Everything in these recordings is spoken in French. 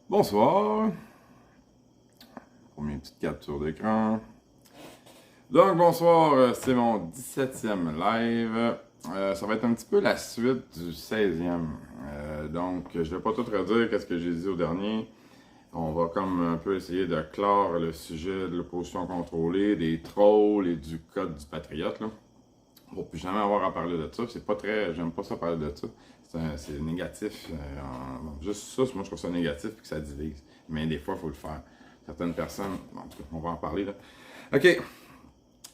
Bonsoir. Pour mes petites captures d'écran. Donc, bonsoir, c'est mon 17e live. Ça va être un petit peu la suite du 16e. Donc, je vais pas tout redire qu'est-ce que j'ai dit au dernier. On va comme un peu essayer de clore le sujet de l'opposition contrôlée, des trolls et du code du patriote, là. On va plus jamais avoir à parler de ça. C'est pas très. J'aime pas ça parler de ça. C'est négatif. Juste ça, moi je trouve ça négatif et que ça divise. Mais des fois, il faut le faire. Certaines personnes. Bon, en tout cas, on va en parler là. OK.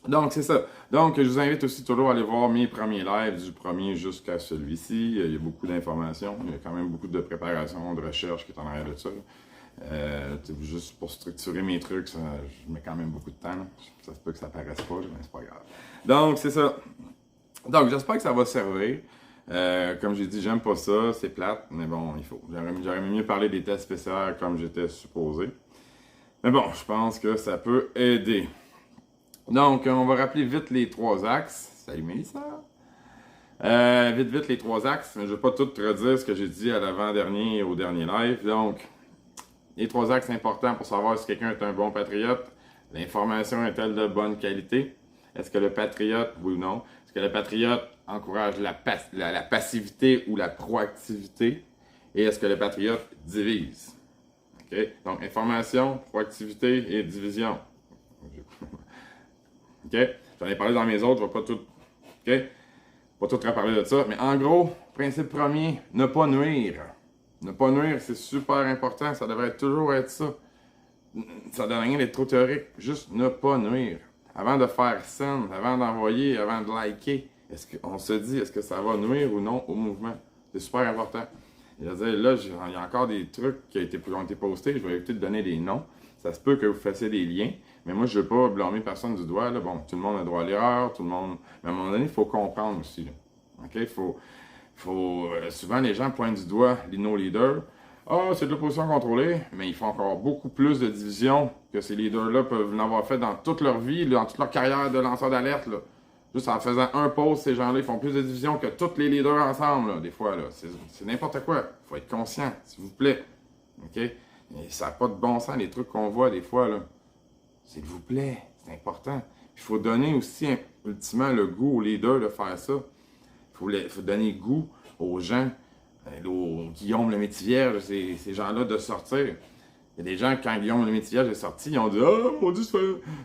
Donc, c'est ça. Donc, je vous invite aussi toujours à aller voir mes premiers lives, du premier jusqu'à celui-ci. Il y a beaucoup d'informations. Il y a quand même beaucoup de préparation, de recherche qui est en arrière de ça. Juste pour structurer mes trucs, je mets quand même beaucoup de temps. Là. Ça se peut que ça paraisse pas, mais c'est pas grave. Donc, c'est ça. Donc, j'espère que ça va servir. Comme j'ai dit, j'aime pas ça, c'est plate, mais bon, il faut. J'aurais mieux parler des tests spéciaux comme j'étais supposé. Mais bon, je pense que ça peut aider. Donc, on va rappeler vite les trois axes. Salut Mélissa! Vite les trois axes. Je ne vais pas tout redire ce que j'ai dit à l'avant-dernier et au dernier live. Donc, les trois axes importants pour savoir si quelqu'un est un bon patriote. L'information est-elle de bonne qualité? Est-ce que le patriote, oui ou non? Est-ce que le patriote encourage la passivité ou la proactivité? Et est-ce que le patriote divise? OK? Donc, information, proactivité et division. OK? J'en ai parlé dans mes autres, je ne vais pas tout. OK? Pas tout reparler de ça. Mais en gros, principe premier, ne pas nuire. Ne pas nuire, c'est super important. Ça devrait toujours être ça. Ça ne donne rien d'être trop théorique. Juste ne pas nuire. Avant de faire send, avant d'envoyer, avant de liker, on se dit est-ce que ça va nuire ou non au mouvement? C'est super important. Il y a encore des trucs qui ont été postés. Je vais éviter de donner des noms. Ça se peut que vous fassiez des liens. Mais moi, je ne veux pas blâmer personne du doigt. Là. Bon, tout le monde a droit à l'erreur, tout le monde. Mais à un moment donné, il faut comprendre aussi. Là. OK? Souvent, les gens pointent du doigt nos leaders. Ah, c'est de l'opposition contrôlée, mais ils font encore beaucoup plus de divisions que ces leaders-là peuvent en avoir fait dans toute leur vie, dans toute leur carrière de lanceur d'alerte. Là. Juste en faisant un post, ces gens-là, ils font plus de divisions que tous les leaders ensemble, là, des fois. Là. C'est n'importe quoi. Il faut être conscient, s'il vous plaît. OK? Et ça n'a pas de bon sens, les trucs qu'on voit des fois. Là. S'il vous plaît, c'est important. Il faut donner aussi, ultimement, le goût aux leaders de faire ça. Il faut donner goût aux gens, au Guillaume le Métivierge, ces gens-là de sortir. Il y a des gens, quand Guillaume le Métivierge est sorti, ils ont dit « Ah, mon Dieu,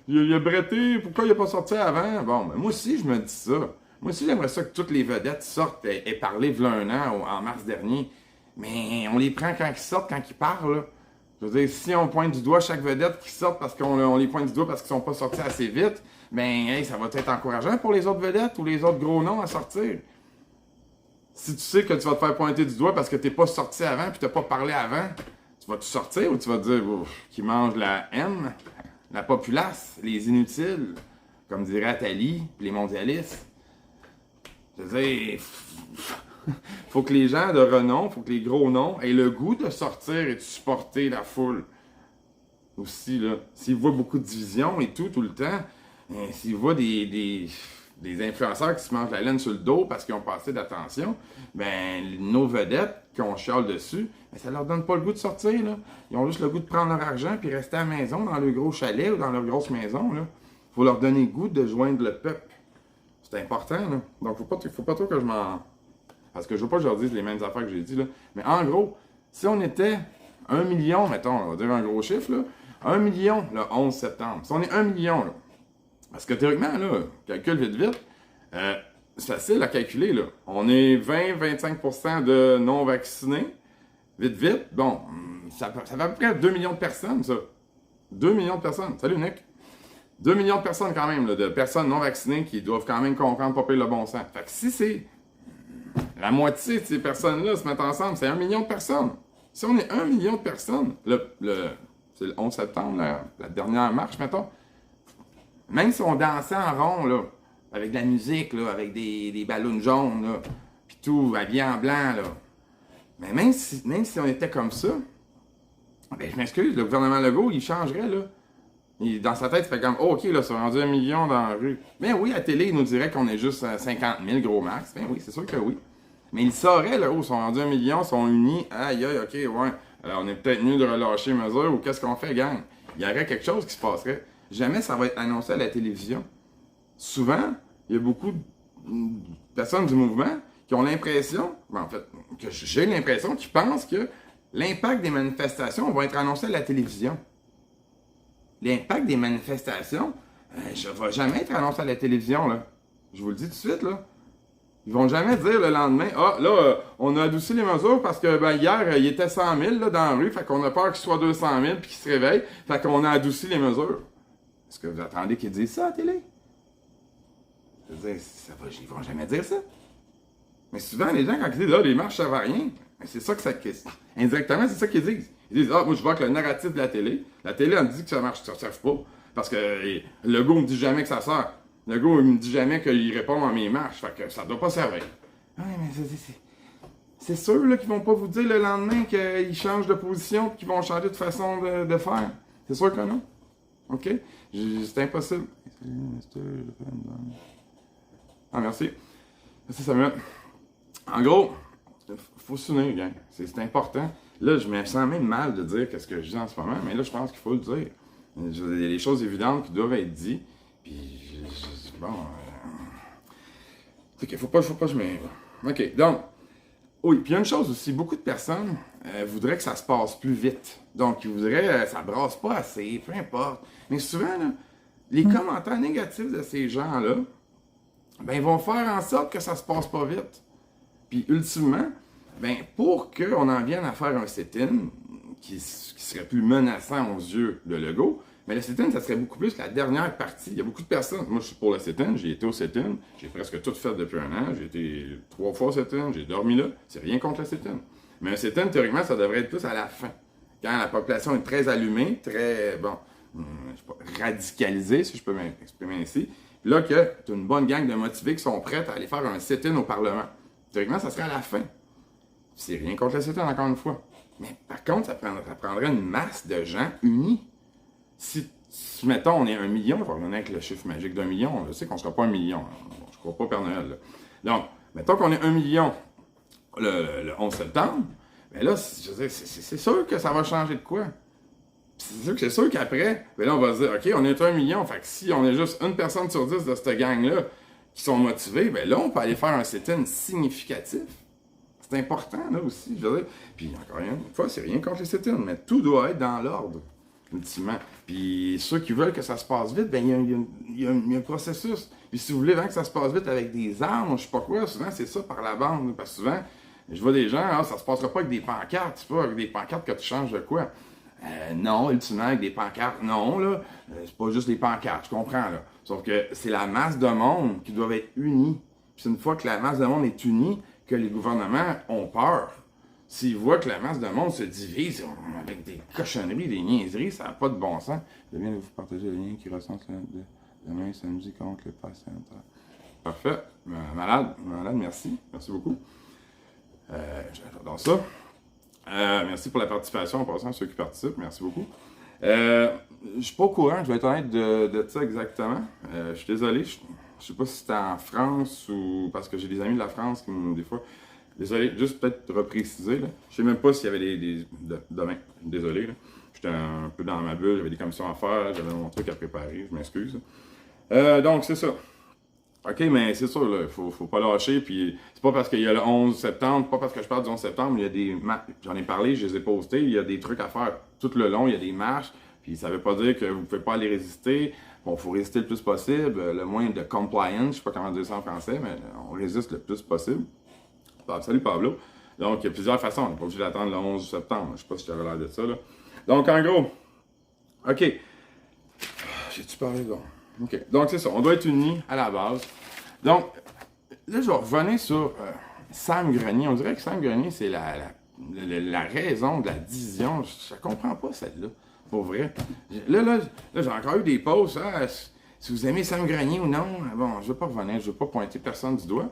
il a bretté, pourquoi il n'a pas sorti avant? » Bon, ben, moi aussi, je me dis ça. Moi aussi, j'aimerais ça que toutes les vedettes sortent et parlé v'là un an, en mars dernier. Mais on les prend quand ils sortent, quand ils parlent. Là. Je veux dire, si on pointe du doigt chaque vedette qui sort parce qu'on les pointe du doigt parce qu'ils sont pas sortis assez vite, ben, hey, ça va être encourageant pour les autres vedettes ou les autres gros noms à sortir. Si tu sais que tu vas te faire pointer du doigt parce que tu n'es pas sorti avant et tu n'as pas parlé avant, tu vas-tu sortir ou tu vas te dire qu'ils mangent la haine, la populace, les inutiles, comme dirait Attali, les mondialistes. Je veux dire, faut que les gens de renom, faut que les gros noms aient le goût de sortir et de supporter la foule. Aussi, là, s'ils voient beaucoup de divisions et tout le temps, s'ils voient des influenceurs qui se mangent la laine sur le dos parce qu'ils ont pas assez d'attention, ben nos vedettes qu'on chiale dessus, ben, ça leur donne pas le goût de sortir. Là. Ils ont juste le goût de prendre leur argent puis rester à la maison, dans leur gros chalet ou dans leur grosse maison. Il faut leur donner le goût de joindre le peuple. C'est important. Là. Donc, faut pas trop que je m'en... Parce que je veux pas que je leur dise les mêmes affaires que j'ai dit. Là. Mais en gros, si on était 1 million, mettons, on va dire un gros chiffre, là, 1 million le 11 septembre. Si on est 1 million, là, parce que théoriquement, là, calcule vite, c'est facile à calculer. Là. On est 20-25% de non-vaccinés. Vite. Bon, ça fait à peu près 2 millions de personnes, ça. 2 millions de personnes. Salut, Nick. 2 millions de personnes, quand même, là, de personnes non vaccinées qui doivent quand même comprendre pas payer le bon sens. Fait que si c'est la moitié de ces personnes-là se mettent ensemble, c'est 1 million de personnes. Si on est 1 million de personnes, c'est le 11 septembre, la dernière marche, mettons, même si on dansait en rond, là, avec de la musique, là, avec des ballons jaunes, là, puis tout, habillé en blanc, là. Mais même si on était comme ça, ben je m'excuse, le gouvernement Legault, il changerait, là. Dans sa tête, il fait comme, oh, OK, là, c'est rendu 1 million dans la rue. Ben oui, à la télé, il nous dirait qu'on est juste à 50 000 gros max. Ben oui, c'est sûr que oui. Mais il saurait, là, ils sont rendus 1 million, sont unis. Aïe, OK, ouais. Alors, on est peut-être mieux de relâcher mesure ou qu'est-ce qu'on fait, gang? Il y aurait quelque chose qui se passerait. Jamais ça va être annoncé à la télévision. Souvent, il y a beaucoup de personnes du mouvement qui ont l'impression, en fait, que j'ai l'impression qu'ils pensent que l'impact des manifestations va être annoncé à la télévision. L'impact des manifestations, je ne vais jamais être annoncé à la télévision, là. Je vous le dis tout de suite, là. Ils vont jamais dire le lendemain, ah, là, on a adouci les mesures parce que, hier, il était 100 000 là, dans la rue, fait qu'on a peur qu'il soit 200 000 puis qu'il se réveille, fait qu'on a adouci les mesures. Est-ce que vous attendez qu'ils disent ça à la télé? Je veux dire, ils vont jamais dire ça. Mais souvent, les gens, quand ils disent, les marches, ça va rien, c'est ça que ça... Indirectement, c'est ça qu'ils disent. Ils disent, moi, je vois que le narratif de la télé, elle me dit que ça marche, ça ne sert pas. Parce que le gars me dit jamais que ça sert. Le gars, il me dit jamais qu'il répond à mes marches. Fait que ça doit pas servir. Oui, mais c'est sûr là, qu'ils vont pas vous dire le lendemain qu'ils changent de position et qu'ils vont changer de façon de faire. C'est sûr que non. OK? C'est impossible. Ah, merci. Merci, Samuel. En gros, il faut s'unir, gang. C'est important. Là, je me sens même mal de dire ce que je dis en ce moment, mais là, je pense qu'il faut le dire. Il y a des choses évidentes qui doivent être dites. Puis, bon. OK, faut pas que je me. OK, donc. Oui, puis il y a une chose aussi. Beaucoup de personnes voudraient que ça se passe plus vite. Donc, ils voudraient ça brasse pas assez, peu importe. Mais souvent, là, les commentaires négatifs de ces gens-là, ben, ils vont faire en sorte que ça se passe pas vite. Puis, ultimement, ben, pour qu'on en vienne à faire un sit-in qui serait plus menaçant aux yeux de Legault, mais le sit-in, ça serait beaucoup plus la dernière partie. Il y a beaucoup de personnes. Moi, je suis pour le sit-in. J'ai été au sit-in. J'ai presque tout fait depuis un an. J'ai été 3 fois au sit-in. J'ai dormi là. C'est rien contre le sit-in. Mais un sit-in, théoriquement, ça devrait être plus à la fin. Quand la population est très allumée, très, je sais pas, radicalisée, si je peux m'exprimer ainsi. Puis là, que tu as une bonne gang de motivés qui sont prêts à aller faire un sit-in au Parlement. Théoriquement, ça serait à la fin. C'est rien contre le sit-in, encore une fois. Mais par contre, ça prendrait une masse de gens unis. Si, mettons, on est 1 million, je vais revenir avec le chiffre magique d'1 million, je sais qu'on ne sera pas 1 million. Je ne crois pas Père Noël. Là. Donc, mettons qu'on est 1 million le 11 septembre, bien là, c'est sûr que ça va changer de quoi? C'est sûr qu'après, bien là, on va se dire, OK, on est 1 million, fait que si on est juste une personne sur 10 de cette gang-là qui sont motivés, bien là, on peut aller faire un sit-in significatif. C'est important, là aussi, je veux dire. Puis, encore une fois, c'est rien contre les sit-in, mais tout doit être dans l'ordre. Ultimement. Puis ceux qui veulent que ça se passe vite, ben il y a un processus. Puis si vous voulez vraiment que ça se passe vite avec des armes, je sais pas quoi, souvent c'est ça par la bande. Parce que souvent, je vois des gens, ça se passera pas avec des pancartes, c'est pas avec des pancartes que tu changes de quoi. Non, ultimement, avec des pancartes, non, là, c'est pas juste des pancartes, je comprends, là. Sauf que c'est la masse de monde qui doit être unie. Puis c'est une fois que la masse de monde est unie, que les gouvernements ont peur. S'ils voient que la masse de monde se divise avec des cochonneries, des niaiseries, ça n'a pas de bon sens. Je viens de vous partager le lien qui recense demain samedi contre le patient. Parfait. Malade, merci. Merci beaucoup. J'adore ça. Merci pour la participation en passant, ceux qui participent. Merci beaucoup. Je ne suis pas au courant, je vais être honnête de ça exactement. Je suis désolé. Je ne sais pas si c'était en France ou parce que j'ai des amis de la France qui des fois. Désolé, juste peut-être repréciser. Là. Je sais même pas s'il y avait demain. Désolé. J'étais un peu dans ma bulle, j'avais des commissions à faire, j'avais mon truc à préparer, je m'excuse. Donc, c'est ça. OK, mais c'est sûr, il faut pas lâcher. Puis, c'est pas parce qu'il y a le 11 septembre, pas parce que je parle du 11 septembre, il y a des j'en ai parlé, je les ai postés, il y a des trucs à faire tout le long, il y a des marches. Puis, ça veut pas dire que vous pouvez pas aller résister. Bon, il faut résister le plus possible, le moins de compliance, je sais pas comment dire ça en français, mais on résiste le plus possible. Salut Pablo. Donc, il y a plusieurs façons. On n'est pas obligé d'attendre le 11 septembre. Je ne sais pas si tu avais l'air de ça. Là. Donc, en gros, OK. J'ai-tu parlé là? OK. Donc, c'est ça. On doit être unis à la base. Donc, là, je vais revenir sur Sam Grenier. On dirait que Sam Grenier, c'est la raison de la division. Je ne comprends pas celle-là. Pour vrai. Là j'ai encore eu des posts. Hein, si vous aimez Sam Grenier ou non, bon, je ne vais pas revenir. Je ne vais pas pointer personne du doigt.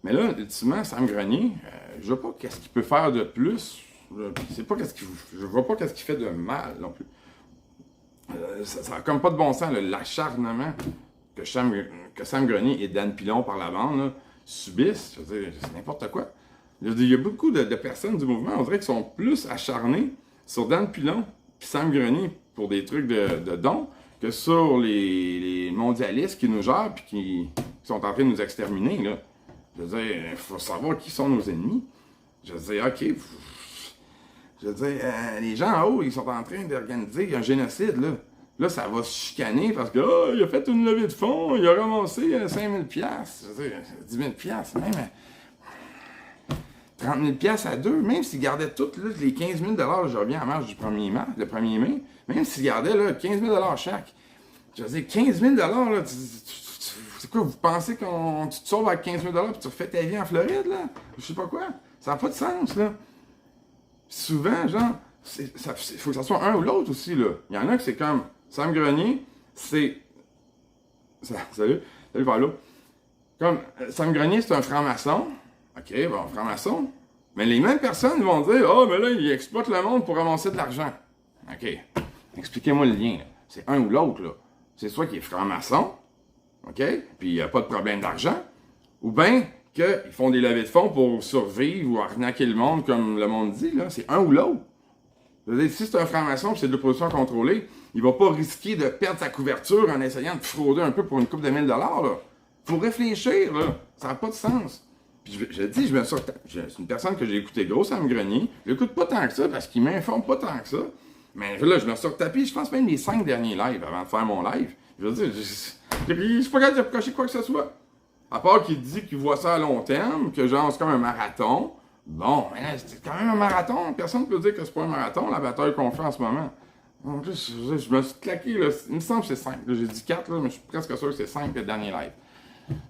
Mais là, ultimement, Sam Grenier, je ne vois pas qu'est-ce qu'il peut faire de plus. Je ne vois pas qu'est-ce qu'il fait de mal non plus. Ça n'a comme pas de bon sens, l'acharnement que Sam Grenier et Dan Pilon par la bande là, subissent. Je veux dire, c'est n'importe quoi. Je veux dire, il y a beaucoup de personnes du mouvement, on dirait, qui sont plus acharnées sur Dan Pilon puis Sam Grenier pour des trucs de dons que sur les mondialistes qui nous gèrent puis qui sont en train de nous exterminer, là. Je veux dire, il faut savoir qui sont nos ennemis. Je veux dire, OK, je veux dire, les gens en haut, ils sont en train d'organiser un génocide, là. Là, ça va se chicaner parce que, oh, il a fait une levée de fonds, il a ramassé 5 000 $. Je veux dire, 10 000 $, même 30 000 $ à deux, même s'ils gardaient tout, là, les 15 000 $, je reviens à marge du 1er mai, le 1er mai, même s'ils gardaient là, 15 000 $ chaque. Je veux dire, 15 000 $, là, c'est quoi, vous pensez qu'on tu te sauves avec 15 000 $ puis tu refais ta vie en Floride, là? Je sais pas quoi. Ça n'a pas de sens, là. Souvent, genre, il faut que ça soit un ou l'autre aussi, là. Il y en a que c'est comme Sam Grenier, c'est. Salut Paolo. Comme Sam Grenier, c'est un franc-maçon. OK, bon, franc-maçon. Mais les mêmes personnes vont dire, ah, mais là, il exploite le monde pour avancer de l'argent. OK. Expliquez-moi le lien, là. C'est un ou l'autre, là. C'est soit qu'il est franc-maçon, OK, puis il n'y a pas de problème d'argent, ou bien qu'ils font des levées de fonds pour survivre ou arnaquer le monde, comme le monde dit, là. C'est un ou l'autre. Je veux dire, si c'est un franc-maçon et c'est de l'opposition contrôlée, il va pas risquer de perdre sa couverture en essayant de frauder un peu pour une coupe de 1000 $, là. Faut réfléchir, là. Ça n'a pas de sens. Puis je dis, c'est une personne que j'ai écouté gros, Sam Grenier. Je l'écoute pas tant que ça parce qu'il m'informe pas tant que ça. Mais là, je me suis retapé, je pense même les 5 derniers lives avant de faire mon live. Je veux dire, je suis pas capable de reprocher quoi que ce soit. À part qu'il dit qu'il voit ça à long terme, que genre c'est comme un marathon. Bon, mais là, c'est quand même un marathon. Personne ne peut dire que c'est pas un marathon, la bataille qu'on fait en ce moment. En plus, je me suis claqué, là. Il me semble que c'est 5. J'ai dit 4, là, mais je suis presque sûr que c'est 5 le dernier live.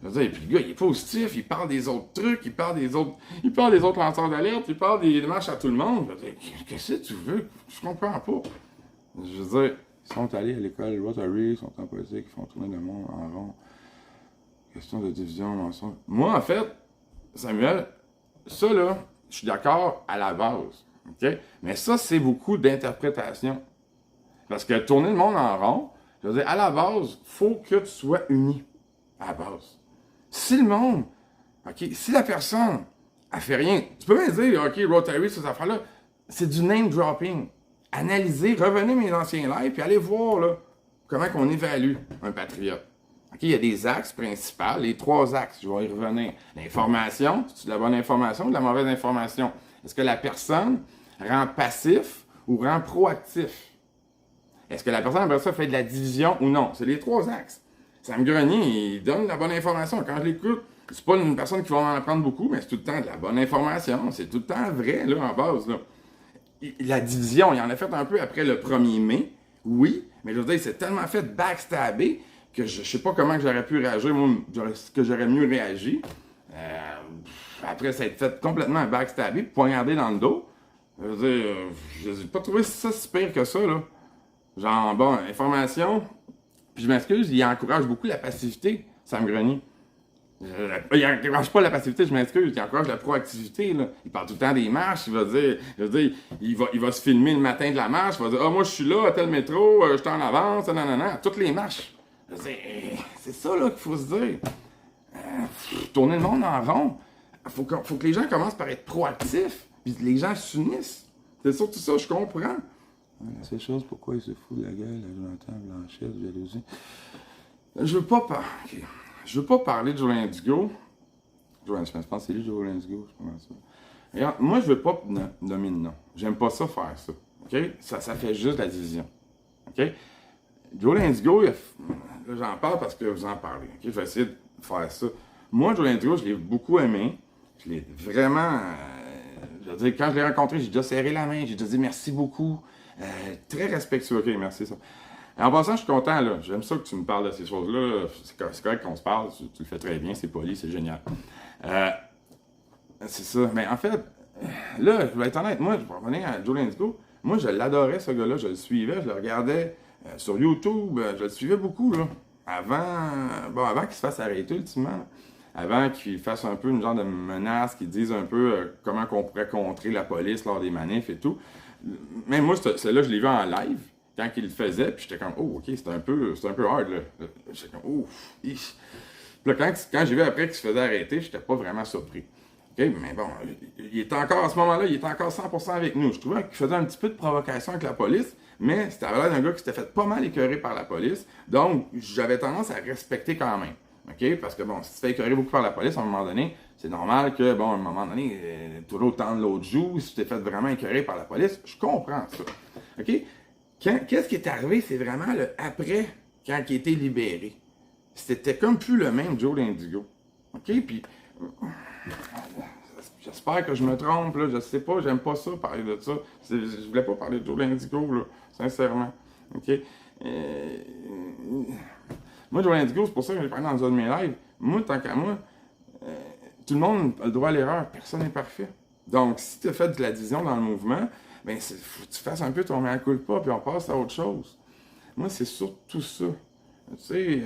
Je veux dire, et puis le gars, il est positif, il parle des autres trucs, il parle des autres lanceurs d'alerte, il parle des marches à tout le monde. Je veux dire, qu'est-ce que tu veux? Je comprends pas. Je veux dire, ils sont allés à l'école Rotary, ils sont en politique, ils font tourner le monde en rond. Question de division, mensonge. Moi, en fait, Samuel, ça là, je suis d'accord à la base. OK? Mais ça, c'est beaucoup d'interprétation. Parce que tourner le monde en rond, je veux dire, à la base, il faut que tu sois uni. À la base. Si le monde, OK, si la personne, elle fait rien, tu peux même dire, OK, Rotary, ces affaires-là, c'est du name dropping. Analysez, revenez mes anciens lives, puis allez voir, là, comment qu'on évalue un patriote. OK, il y a des axes principaux, les 3 axes, je vais y revenir. L'information, c'est de la bonne information ou de la mauvaise information? Est-ce que la personne rend passif ou rend proactif? Est-ce que la personne, après ça, fait de la division ou non? C'est les 3 axes. Sam Grenier, il donne la bonne information. Quand je l'écoute, c'est pas une personne qui va en apprendre beaucoup, mais c'est tout le temps de la bonne information. C'est tout le temps vrai, là, en base, là. La division, il en a fait un peu après le 1er mai, oui, mais je veux dire, c'est tellement fait backstabber que je sais pas comment j'aurais pu réagir, moi, que j'aurais mieux réagi. Après, ça a été fait complètement backstabber, poignardé dans le dos. Je veux dire, je n'ai pas trouvé ça si pire que ça, là. Genre, bon, information. Puis je m'excuse, il encourage beaucoup la passivité, Sam Grenier. Il n'encourage pas la passivité, je m'excuse, il encourage la proactivité, là. Il parle tout le temps des marches, il va dire, il va se filmer le matin de la marche, il va dire, ah, moi je suis là, à tel métro, je suis en avance, nanana, toutes les marches. Je veux dire, c'est ça, là, qu'il faut se dire. Tourner le monde en rond. Faut que les gens commencent par être proactifs, puis les gens s'unissent. C'est surtout ça, je comprends. La seule chose, pourquoi il se fout de la gueule à Jonathan Blanchet, de jalousie. Je veux pas parler de Joël Indigo. Je pense que c'est lui, Joël Indigo, je pense ça. Regarde, moi, je veux pas nommer de nom. J'aime pas ça faire ça. OK? Ça fait juste la division. OK? Joël Indigo, là, j'en parle parce que vous en parlez. OK? Je vais essayer de faire ça. Moi, Joël Indigo, je l'ai beaucoup aimé. Je l'ai vraiment. Je veux dire, quand je l'ai rencontré, j'ai déjà serré la main, j'ai déjà dit merci beaucoup. Très respectueux. OK, merci ça. En passant, je suis content, là. J'aime ça que tu me parles de ces choses-là. C'est correct qu'on se parle. Tu le fais très bien, c'est poli, c'est génial. C'est ça. Mais en fait, là, je vais être honnête, moi, je vais revenir à Joe Indigo. Moi, je l'adorais, ce gars-là. Je le suivais, je le regardais sur YouTube. Je le suivais beaucoup, là. Avant qu'il se fasse arrêter, ultimement. Là. Avant qu'il fasse un peu une genre de menace, qu'il dise un peu comment qu'on pourrait contrer la police lors des manifs et tout. Même moi, celle-là, je l'ai vu en live. Quand il le faisait, puis j'étais comme, oh, ok, c'était un peu hard, là. J'étais comme, oh, Puis là, quand j'ai vu après qu'il se faisait arrêter, j'étais pas vraiment surpris. Mais bon, il est encore, à ce moment-là, il est encore 100% avec nous. Je trouvais qu'il faisait un petit peu de provocation avec la police, mais c'était l'air d'un gars qui s'était fait pas mal écœurer par la police. Donc, j'avais tendance à respecter quand même. Parce que bon, si tu te fais écœurer beaucoup par la police, à un moment donné, c'est normal que, bon, à un moment donné, toujours autant de l'autre joue, si tu t'es fait vraiment écœurer par la police, je comprends ça. Qu'est-ce qui est arrivé, c'est vraiment le après, quand il a été libéré. C'était comme plus le même Joe l'Indigo. Puis, j'espère que je me trompe, là, je sais pas, j'aime pas ça, parler de ça. Je voulais pas parler de Joe l'Indigo, là, sincèrement. Moi, Joe l'Indigo, c'est pour ça que j'ai parlé dans un de mes lives. Moi, tant qu'à moi, tout le monde a le droit à l'erreur, personne n'est parfait. Donc, si tu as fait de la division dans le mouvement, ben, faut que tu fasses un peu ton mea culpa, puis on passe à autre chose. Moi, c'est surtout ça. Tu sais,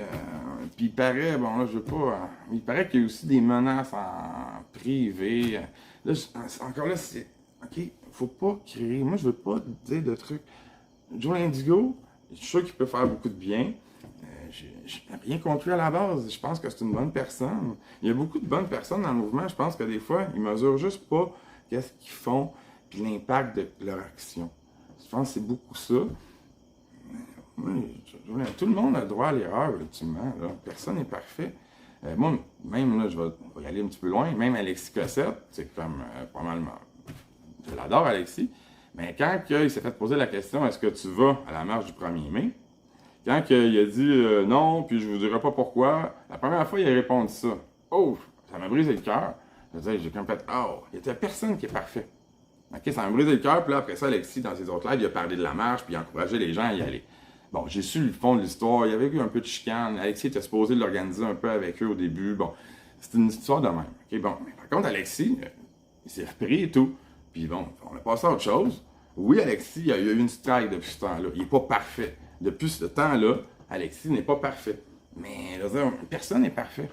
puis il paraît, bon là, je veux pas, il paraît qu'il y a aussi des menaces en privé. Là, encore là, c'est, faut pas créer, moi je veux pas dire de trucs. Joe l'Indigo, je suis sûr qu'il peut faire beaucoup de bien. J'ai rien contre lui à la base, je pense que c'est une bonne personne. Il y a beaucoup de bonnes personnes dans le mouvement, je pense que des fois, ils mesurent juste pas qu'est-ce qu'ils font, puis l'impact de leur action. Je pense que c'est beaucoup ça. Oui, tout le monde a le droit à l'erreur, ultimement. Là. Personne n'est parfait. Moi, même, là, je vais y aller un petit peu loin, même Alexis Cossette, c'est comme pas mal... Je l'adore, Alexis. Mais quand il s'est fait poser la question, est-ce que tu vas à la marche du 1er mai? Quand il a dit non, puis je vous dirai pas pourquoi, la première fois, il a répondu ça. Oh, ça m'a brisé le cœur. Je veux dire, j'ai comme fait, oh, il n'y a personne qui est parfait. Ça m'a brisé le cœur, puis là, après ça, Alexis, dans ses autres lives, il a parlé de la marche, puis il a encouragé les gens à y aller. Bon, j'ai su le fond de l'histoire. Il y avait eu un peu de chicane. Alexis était supposé l'organiser un peu avec eux au début. Bon, c'était une histoire de même. Bon, mais par contre, Alexis, il s'est repris et tout. Puis bon, on a passé à autre chose. Oui, Alexis, il y a eu une strike depuis ce temps-là. Il n'est pas parfait. Depuis ce temps-là, Alexis n'est pas parfait. Mais, je veux dire, personne n'est parfait.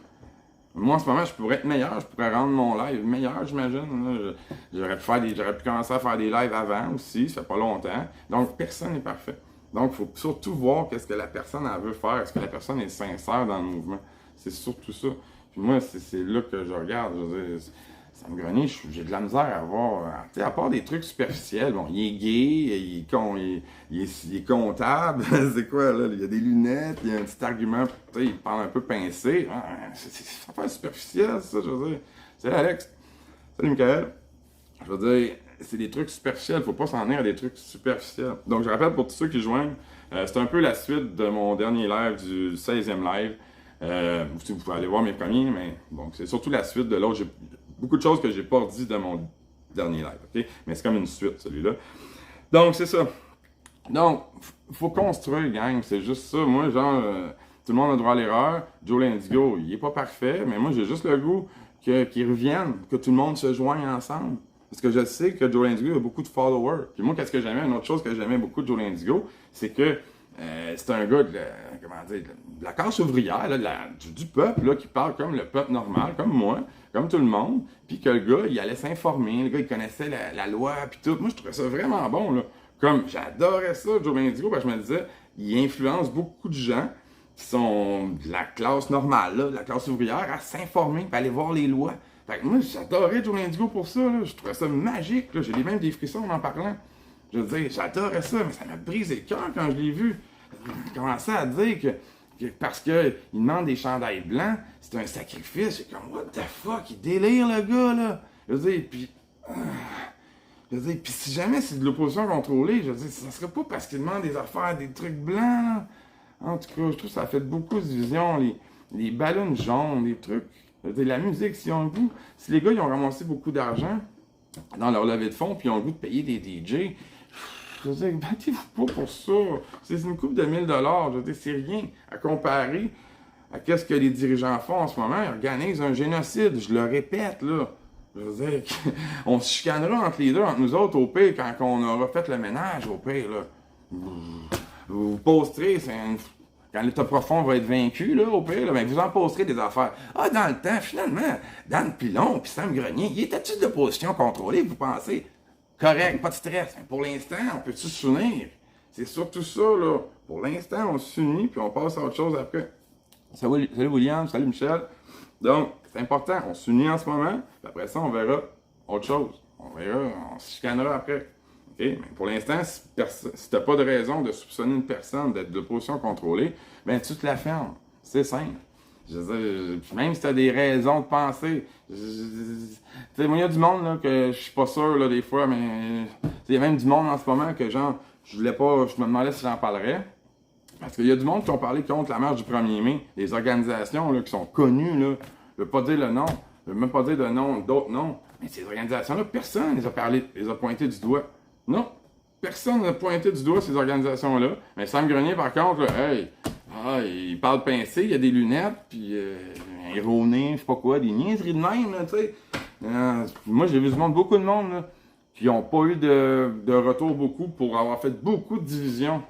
Moi, en ce moment, je pourrais être meilleur. Je pourrais rendre mon live meilleur, j'imagine. J'aurais pu commencer à faire des lives avant aussi. Ça fait pas longtemps. Donc, personne n'est parfait. Donc, il faut surtout voir qu'est-ce que la personne elle veut faire. Est-ce que la personne est sincère dans le mouvement? C'est surtout ça. Puis moi, c'est là que je regarde. Je veux dire, ça me grenier, j'ai de la misère à voir. Tu sais, à part des trucs superficiels. Bon, il est gay, il est comptable. C'est quoi, là? Il y a des lunettes, il y a un petit argument. Tu sais, il parle un peu pincé. C'est pas superficiel, ça, je veux dire. Salut, Alex. Salut, Michael. Je veux dire... C'est des trucs superficiels, faut pas s'en tenir à des trucs superficiels. Donc, je rappelle pour tous ceux qui joignent, c'est un peu la suite de mon dernier live, du 16e live. Vous pouvez aller voir mes premiers, mais bon, c'est surtout la suite de l'autre. J'ai beaucoup de choses que j'ai pas dit de mon dernier live, Mais c'est comme une suite, celui-là. Donc, c'est ça. Donc, faut construire, gang, c'est juste ça. Moi, genre, tout le monde a droit à l'erreur. Joe l'Indigo, il est pas parfait, mais moi, j'ai juste le goût qu'il revienne, que tout le monde se joigne ensemble. Parce que je sais que Joe l'Indigo a beaucoup de followers. Puis moi, qu'est-ce que j'aimais? Une autre chose que j'aimais beaucoup de Joe l'Indigo, c'est que c'est un gars de la classe ouvrière, là, du peuple, là, qui parle comme le peuple normal, comme moi, comme tout le monde. Puis que le gars, il allait s'informer. Le gars, il connaissait la loi, puis tout. Moi, je trouvais ça vraiment bon, là. Comme, j'adorais ça, Joe l'Indigo, parce que je me disais, il influence beaucoup de gens qui sont de la classe normale, là, de la classe ouvrière, à s'informer, puis aller voir les lois. Fait que moi, j'adorais Joe l'Indigo pour ça, là. Je trouvais ça magique, là. J'ai même des frissons en parlant. Je veux dire, j'adorais ça, mais ça m'a brisé le cœur quand je l'ai vu. Il commençait à dire que parce qu'il demande des chandails blancs, c'est un sacrifice. C'est comme, what the fuck, il délire, le gars, là. Je veux dire, puis si jamais c'est de l'opposition contrôlée, je veux dire, ça serait pas parce qu'il demande des affaires, des trucs blancs, là. En tout cas, je trouve que ça fait beaucoup de division, les ballons jaunes, des trucs. La musique, si on le goût, si les gars ils ont ramassé beaucoup d'argent dans leur levée de fonds, puis ils ont le goût de payer des DJ, je veux dire, battez-vous pas pour ça. C'est une coupe de 1000 $. Je veux dire, c'est rien à comparer à ce que les dirigeants font en ce moment. Ils organisent un génocide, je le répète, là. Je veux dire, on se chicanera entre les deux, entre nous autres, au pire, quand on aura fait le ménage, au pire, là. Vous posterez, quand l'État profond va être vaincu, là, au pire, là, ben, vous en posterez des affaires. Ah, dans le temps, finalement, Dan Pilon puis Sam Grenier, il était-tu de l'opposition contrôlée, vous pensez? Correct, pas de stress. Mais pour l'instant, on peut-tu s'unir? C'est surtout ça, là. Pour l'instant, on s'unit, puis on passe à autre chose après. Salut William, salut Michel. Donc, c'est important. On s'unit en ce moment, puis après ça, on verra autre chose. On verra, on se chicanera après. OK? Mais pour l'instant, si tu n'as pas de raison de soupçonner une personne d'être de position contrôlée, ben tu te la fermes. C'est simple. Je veux dire, même si tu as des raisons de penser, tu sais, moi, il y a du monde là, que je suis pas sûr là, des fois, mais il y a même du monde en ce moment que genre, je me demandais si j'en parlerais. Parce qu'il y a du monde qui ont parlé contre la marche du 1er mai, des organisations là, qui sont connues, là, je ne veux pas dire le nom, je ne veux même pas dire de nom, d'autres noms, mais ces organisations-là, personne les a pointées du doigt. Non, personne n'a pointé du doigt ces organisations-là. Mais Sam Grenier, par contre, là, hey, il parle pincé, il y a des lunettes, puis un gros nez, je sais pas quoi, des niaiseries de même, tu sais. Moi, j'ai vu beaucoup de monde là, qui n'ont pas eu de retour beaucoup pour avoir fait beaucoup de divisions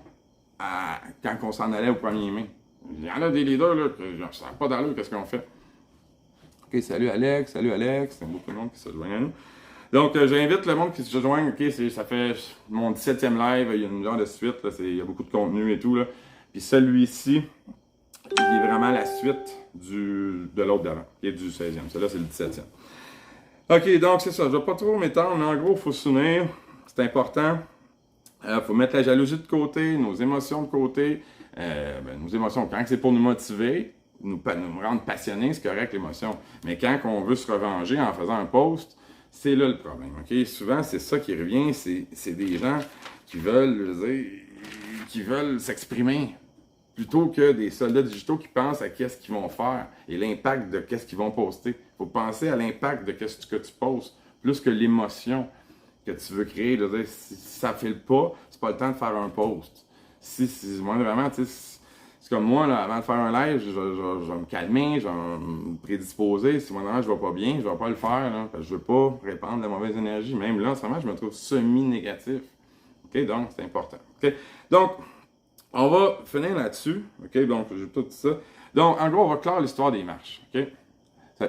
quand on s'en allait au 1er mai. Il y en a des leaders là, que je ne sais pas d'allure qu'est-ce qu'on fait. OK, salut Alex. Il y a beaucoup de monde qui se joignent à nous. Donc, j'invite le monde qui se joigne. OK, ça fait mon 17e live. Il y a une genre de suite. Là, il y a beaucoup de contenu et tout. Là. Puis celui-ci, il est vraiment la suite de l'autre d'avant, qui est du 16e. Celui-là, c'est le 17e. OK, donc c'est ça. Je ne vais pas trop m'étendre, mais en gros, il faut se souvenir. C'est important. Il faut mettre la jalousie de côté, nos émotions de côté. Nos émotions, quand c'est pour nous motiver, nous rendre passionnés, c'est correct l'émotion. Mais quand on veut se revenger en faisant un post, c'est là le problème. Okay? Souvent, c'est ça qui revient. C'est des gens qui veulent s'exprimer plutôt que des soldats digitaux qui pensent à qu'est-ce qu'ils vont faire et l'impact de qu'est-ce qu'ils vont poster. Il faut penser à l'impact de qu'est-ce que tu postes plus que l'émotion que tu veux créer. Si ça ne file pas, c'est pas le temps de faire un post. Moi, vraiment, tu sais, c'est comme moi, là, avant de faire un live, je vais me calmer, je vais me prédisposer. Si mon je ne va pas bien, je ne vais pas le faire, là, parce que je ne veux pas répandre de la mauvaise énergie. Même là, en ce moment, je me trouve semi-négatif. OK, donc, c'est important. OK, donc, on va finir là-dessus. OK, donc, j'ai tout ça. Donc, en gros, on va clore l'histoire des marches. OK?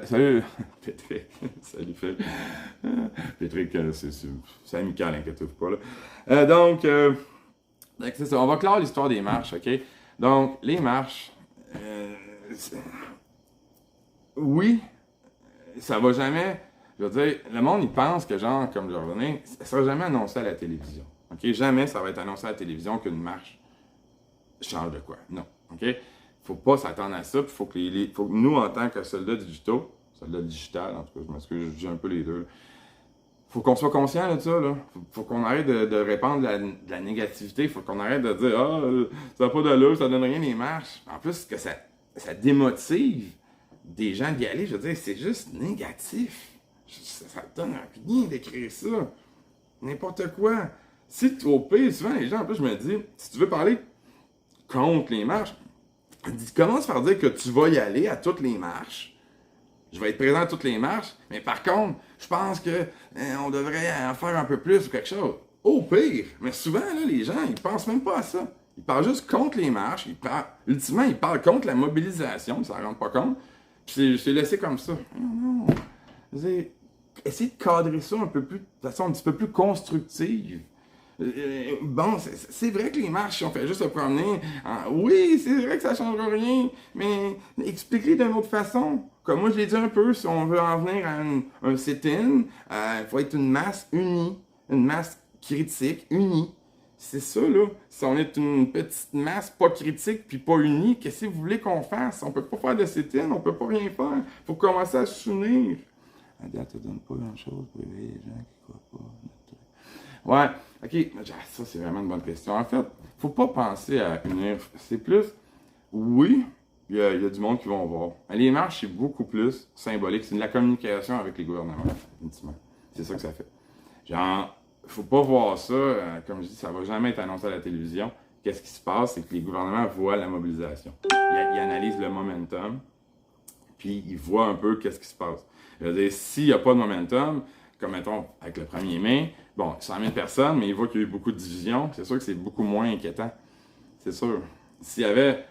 Salut, Patrick. Salut, Phil. Patrick, c'est amical, inquiétez-vous pas, là. Donc, c'est ça. On va clore l'histoire des marches, OK? Donc, les marches, oui, ça va jamais, je veux dire, le monde, il pense que, genre, comme je revenais, ça sera jamais annoncé à la télévision, OK? Jamais ça va être annoncé à la télévision qu'une marche change de quoi, non, OK? Faut pas s'attendre à ça, puis faut que nous, en tant que soldats digital, en tout cas, je m'excuse, je dis un peu les deux, faut qu'on soit conscient de ça, là. Faut qu'on arrête de répandre de la négativité. Faut qu'on arrête de dire « Ah, ça n'a pas d'allure, ça donne rien les marches. » En plus, que ça démotive des gens d'y aller, je veux dire, c'est juste négatif. Ça donne rien d'écrire ça. N'importe quoi. Si tu au pire, souvent les gens, en plus, je me dis, si tu veux parler contre les marches, commence par dire que tu vas y aller à toutes les marches. Je vais être présent à toutes les marches, mais par contre, je pense que on devrait en faire un peu plus ou quelque chose. Au pire, mais souvent, là, les gens, ils pensent même pas à ça. Ils parlent juste contre les marches. Ultimement, ils parlent contre la mobilisation, ils ne s'en rendent pas compte. Puis c'est laissé comme ça. Non. Essayez de cadrer ça un peu plus, de façon un petit peu plus constructive. Bon, c'est vrai que les marches, si on fait juste se promener, oui, c'est vrai que ça ne changera rien, mais expliquez d'une autre façon. Comme moi, je l'ai dit un peu, si on veut en venir à un sit-in, il faut être une masse unie, une masse critique unie. C'est ça, là. Si on est une petite masse pas critique puis pas unie, qu'est-ce que vous voulez qu'on fasse? On peut pas faire de sit-in, on peut pas rien faire. Il faut commencer à s'unir. La date ne donne pas grand-chose pour éveiller les gens qui croient pas. Ouais, ok, ça c'est vraiment une bonne question. En fait, faut pas penser à unir. C'est plus, oui, il y a du monde qui vont voir. Mais les marches, c'est beaucoup plus symbolique. C'est de la communication avec les gouvernements, intimement. C'est ça que ça fait. Genre, faut pas voir ça, comme je dis, ça va jamais être annoncé à la télévision. Qu'est-ce qui se passe? C'est que les gouvernements voient la mobilisation. Ils analysent le momentum, puis ils voient un peu qu'est-ce qui se passe. Je veux dire, s'il n'y a pas de momentum, comme mettons avec le 1er mai, bon, 100 000 personnes, mais ils voient qu'il y a eu beaucoup de divisions, c'est sûr que c'est beaucoup moins inquiétant. C'est sûr. S'il y avait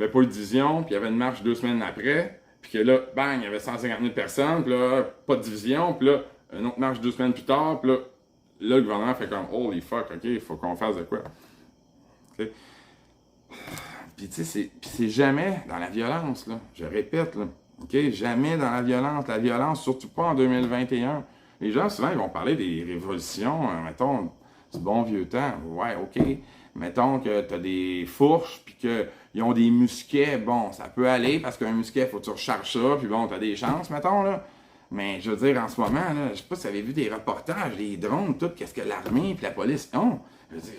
pas eu de division, puis il y avait une marche 2 semaines après, puis que là, bang, il y avait 150 000 personnes, puis là, pas de division, puis là, une autre marche 2 semaines plus tard, puis là, le gouvernement fait comme « Holy fuck, OK, il faut qu'on fasse de quoi? » Puis tu sais, c'est jamais dans la violence, là. Je répète, là. OK? Jamais dans la violence, surtout pas en 2021. Les gens, souvent, ils vont parler des révolutions, mettons, du bon vieux temps. Ouais, OK. Mettons que tu as des fourches, puis qu'ils ont des musquets. Bon, ça peut aller, parce qu'un musquet, il faut que tu recharges ça, puis bon, tu as des chances, mettons, là. Mais je veux dire, en ce moment, là, je sais pas si vous avez vu des reportages, des drones, tout, qu'est-ce que l'armée et la police ont. Je veux dire,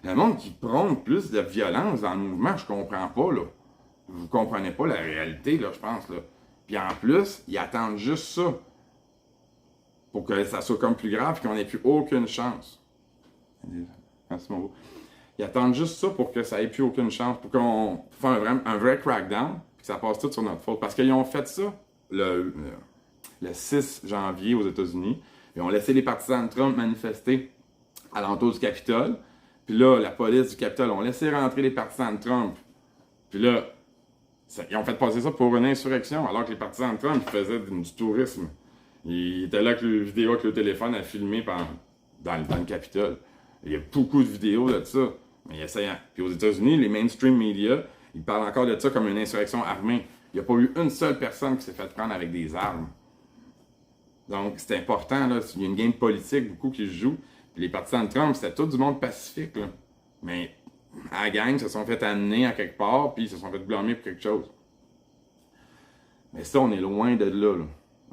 le monde qui prône plus de violence dans le mouvement, je comprends pas, là. Vous comprenez pas la réalité, là, je pense, là. Puis en plus, ils attendent juste ça pour que ça soit comme plus grave et qu'on n'ait plus aucune chance. Merci, mon beau. Ils attendent juste ça pour que ça n'ait plus aucune chance, pour qu'on fasse un vrai crackdown, puis que ça passe tout sur notre faute. Parce qu'ils ont fait ça le 6 janvier aux États-Unis. Ils ont laissé les partisans de Trump manifester à l'entour du Capitole. Puis là, la police du Capitole ont laissé rentrer les partisans de Trump. Puis là, ils ont fait passer ça pour une insurrection, alors que les partisans de Trump faisaient du tourisme. Ils étaient là avec le vidéo, avec le téléphone à filmer dans le Capitole. Il y a beaucoup de vidéos de ça. Mais essayant. Puis aux États-Unis, les mainstream media, ils parlent encore de ça comme une insurrection armée. Il n'y a pas eu une seule personne qui s'est fait prendre avec des armes. Donc, c'est important, là. Il y a une game politique, beaucoup qui se joue. Puis les partisans de Trump, c'était tout du monde pacifique, là. Mais à la gang, ils se sont fait amener à quelque part, puis ils se sont fait blâmer pour quelque chose. Mais ça, on est loin de là.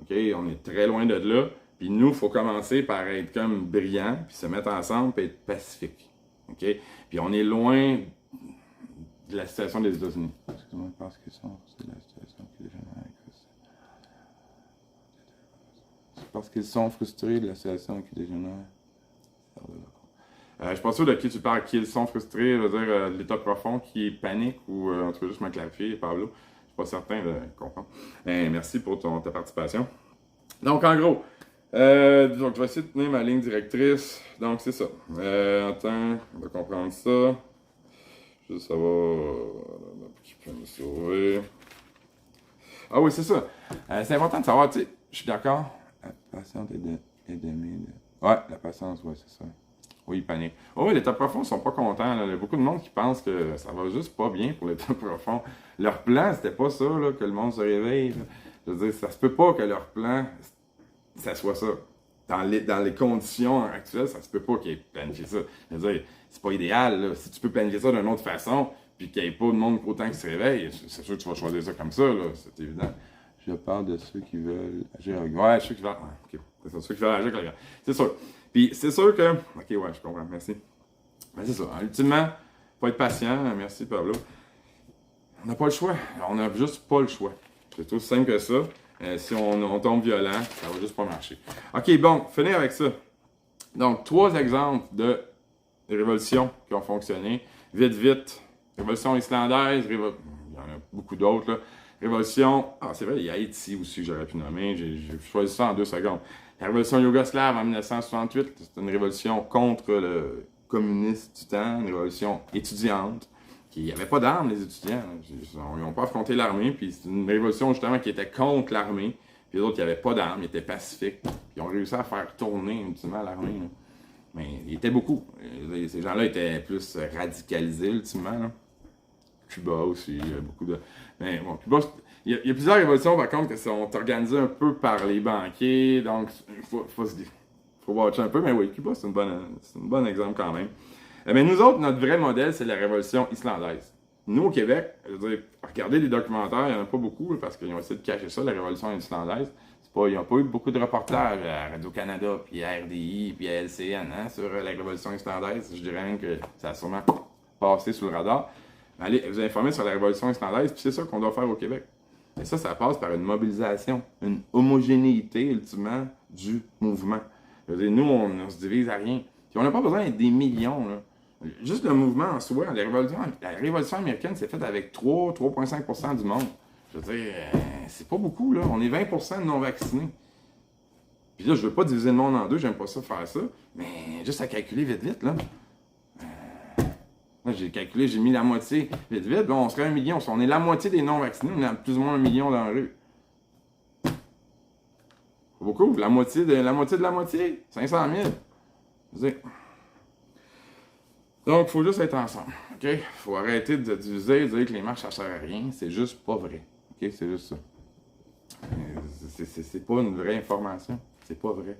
OK? On est très loin de là. Puis nous, il faut commencer par être comme brillants, puis se mettre ensemble, puis être pacifique. OK? Puis on est loin de la situation des États-Unis. Excusez-moi, parce que c'est la situation qui dégénère. C'est parce qu'ils sont frustrés de la situation qui dégénère. Je suis pas sûr de qui tu parles, qui ils sont frustrés, je veux dire, l'état profond qui panique ou en tout cas juste me clarifier, Pablo. Je suis pas certain de comprendre. Merci pour ta participation. Donc, en gros, donc, je vais essayer de tenir ma ligne directrice. Donc, c'est ça. Attends, on va comprendre ça. Juste savoir qui peut me sauver. Ah oui, c'est ça. C'est important de savoir, tu sais, je suis d'accord. La patience est d'aimer. Ouais, la patience, ouais, c'est ça. Oui, ils paniquent. Oh, oui, l'état profond, ils sont pas contents. Là. Il y a beaucoup de monde qui pense que ça va juste pas bien pour l'état profond. Leur plan, c'était pas ça, là, que le monde se réveille. Là. Je veux dire, ça se peut pas que leur plan, ça soit ça. Dans les conditions actuelles, ça se peut pas qu'ils aient planifié ça. Je veux dire, c'est pas idéal. Là. Si tu peux planifier ça d'une autre façon, puis qu'il n'y ait pas de monde autant qui se réveille, c'est sûr que tu vas choisir ça comme ça, là. C'est évident. Je parle de ceux qui veulent agir avec... Ouais, ceux qui veulent... Ouais, ok. C'est ça, ceux qui veulent agir avec... C'est sûr. Puis c'est sûr que... Ok, ouais, je comprends. Merci. Mais c'est ça. Ultimement, faut être patient. Merci, Pablo. On n'a pas le choix. On n'a juste pas le choix. C'est aussi simple que ça. Si on tombe violent, ça va juste pas marcher. Ok, bon, finir avec ça. Donc, 3 exemples de révolutions qui ont fonctionné. Vite, vite. Révolution islandaise, il y en a beaucoup d'autres, là. Révolution, c'est vrai, il y a Haïti aussi que j'aurais pu nommer, j'ai choisi ça en 2 secondes. La révolution yougoslave en 1968, c'est une révolution contre le communisme du temps, une révolution étudiante, qui n'avait pas d'armes, les étudiants. Ils n'ont pas affronté l'armée, puis c'est une révolution justement qui était contre l'armée, puis les autres, qui n'avaient pas d'armes, ils étaient pacifiques, puis ils ont réussi à faire tourner ultimement l'armée. Là. Mais il y était beaucoup. Ces gens-là étaient plus radicalisés ultimement. Là. Cuba aussi, il y a beaucoup de... Mais bon, Cuba, il y a plusieurs révolutions, par contre, qui sont organisées un peu par les banquiers, donc il faut watcher un peu, mais oui, Cuba, c'est un bon exemple quand même. Mais nous autres, notre vrai modèle, c'est la révolution islandaise. Nous, au Québec, je veux dire, regardez les documentaires, il n'y en a pas beaucoup, parce qu'ils ont essayé de cacher ça, la révolution islandaise. Ils n'ont pas eu beaucoup de reportages à Radio-Canada, puis à RDI, puis à LCN, hein, sur la révolution islandaise. Je dirais même que ça a sûrement passé sous le radar. Allez vous informer sur la révolution islandaise, puis c'est ça qu'on doit faire au Québec. Et ça passe par une mobilisation, une homogénéité, ultimement, du mouvement. Je veux dire, nous, on se divise à rien. Puis on n'a pas besoin d'être des millions, là. Juste le mouvement en soi, la révolution américaine, c'est faite avec 3,5% du monde. Je veux dire, c'est pas beaucoup, là. On est 20% de non-vaccinés. Puis là, je veux pas diviser le monde en deux, j'aime pas ça faire ça. Mais juste à calculer vite, vite, là. Là, j'ai calculé, j'ai mis la moitié vite, vite. Là, on serait 1 million. Si on est la moitié des non-vaccinés, on est plus ou moins 1 million dans la rue. C'est beaucoup. La moitié de la moitié. 500 000. Je veux dire. Donc, il faut juste être ensemble. OK? Il faut arrêter de diviser, de dire que les marches, ça sert à rien. C'est juste pas vrai. OK? C'est juste ça. C'est pas une vraie information. C'est pas vrai.